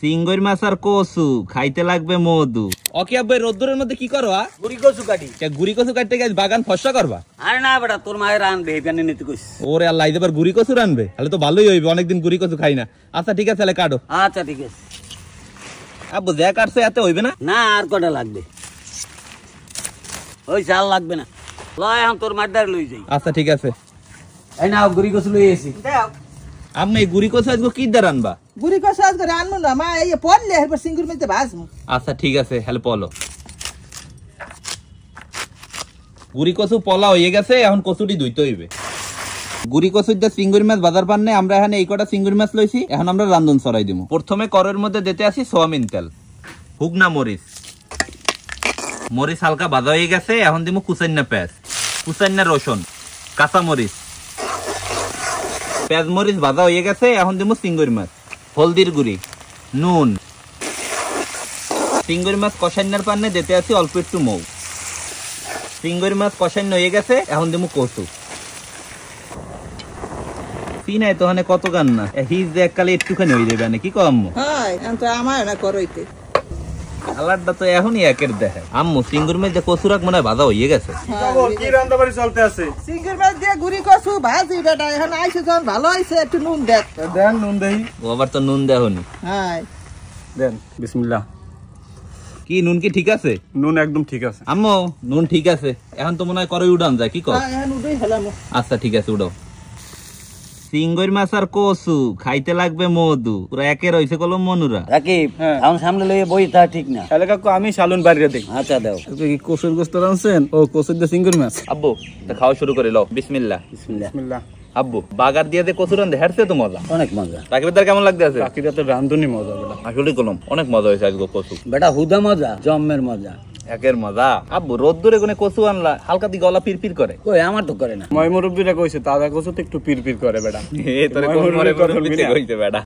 চিংড়ি মাছ আর কচু খাইতে লাগবে মধু। ওকে আব্বা রোদ্দুরের মধ্যে কি করবা? গুড়ি কচু কাটি। গুড়ি কচু কাটতে গেছে বাগান ফসা করবা? আরে না বেটা, তোর মায়ের আনবে এখানে নিতে কইস। ওরে আল্লাহ, এবার গুড়ি কচু রানবে, তাহলে তো ভালোই হইবে, অনেকদিন গুড়ি কচু খাই না। আচ্ছা ঠিক আছে, তাহলে কাটো। আচ্ছা ঠিক আছে। আব্বু যা কাটছে এতে হইবে না? না আর কটা লাগবে, ওই চাল লাগবে না। লয় এখন তোর মাঠদার লই যাই। আচ্ছা ঠিক আছে। এই নাও গুড়ি কচু লই এসি। আমি এই গুড়ি কচু আজকে কি দ্বার আনবা? গুড়ি কষা আজকে রান্নু না মা, এই পড়লে এরপর সিঙ্গুর মধ্যে ভাজমু। আচ্ছা ঠিক আছে, হেল্প পলো। গুড়ি কচু পলা হয়ে গেছে, এখন কচুটি ধুইতে হইবে। গুড়ি কচুর যে চিংড়ি মাছ বাজার পান নাই, আমরা এখানে এই কটা চিংড়ি মাছ লইছি, এখন আমরা রান্ধন চড়াই দিব। প্রথমে কড়ের মধ্যে দিতে আসি সোয়াবিন তেল, হুগনা মরিচ। মরিচ হালকা ভাজা হয়ে গেছে, এখন দিব কুচাইনা পেঁয়াজ, কুচাইনা রসুন, কাঁচা মরিচ। পেঁয়াজ মরিচ ভাজা হয়ে গেছে, এখন দিব চিংড়ি মাছ, হলদির গুঁড়ি, নুন। চিংড়ি মাছ কষাইনার পান্নে দিতে আসি অল্প একটু মৌ। চিংড়ি মাছ কষাইন হয়ে গেছে, এখন দিব কচু। নাই তো কত গান না হিজ যে এককালে একটুখানি হয়ে যাবে না, কি কম আম্মু? হ্যাঁ এখন তো আমার না করইতে কালারটা তো এখনই একের দেখে। আম্মু চিংড়ি মাছ যে কচু রাখ মনে হয় ভাজা হয়ে গেছে। কি রান্না বাড়ি চলতে আছে? সিঙ্গুর মাছ দিয়ে গুড়ি কষু ভাজি বেটা, এখন আইছে যখন ভালো আইছে, একটু নুন দেখ। দেন নুন দেই। ও আবার তো নুন দেহনি। হ্যাঁ দেন বিসমিল্লাহ। কি নুন কি ঠিক আছে? নুন একদম ঠিক আছে। আম্মু নুন ঠিক আছে, এখন তো মনে হয় করে উড়ান যায়, কি কর? এখন উঠেই হলাম। আচ্ছা ঠিক আছে, উড়াও। চিংড়ি মাছ আর কচু খাইতে লাগবে মধু, পুরা একে রয়েছে কলম মনুরা। রাকিব হ্যাঁ। এখন সামনে লইয়ে বই তা ঠিক না। তাহলে কাকু আমি শালুন বাড়িতে দেখি। আচ্ছা দাও। আপনি কি কচুর গোস্ত রানছেন? ও কচুর দিয়ে চিংড়ি মাছ। আব্বু তা খাওয়া শুরু করে লও, বিসমিল্লাহ। বিসমিল্লাহ। বিসমিল্লাহ। আব্বু বাগার দিয়ে কচু রান্ধে হেরছে তো মজা। অনেক মজা। রাকিবের কেমন লাগতে আছে? কাকিরা তো রান্ধুনি মজা বেটা। আসলে কলম অনেক মজা হয়েছে আজকে কচু। বেটা হুদা মজা, জম্মের মজা। একের মজা। আব্বু রোদ্দুরে কোনে কচু আনলা, হালকা দি গলা পিরপির করে। কই আমার তো করে না। ময় মুরব্বীরা কইছে তাজা কচু তো একটু পিরপির করে বেটা। এ তোরে কোন মরে মুরব্বি থেকে কইতে বেটা।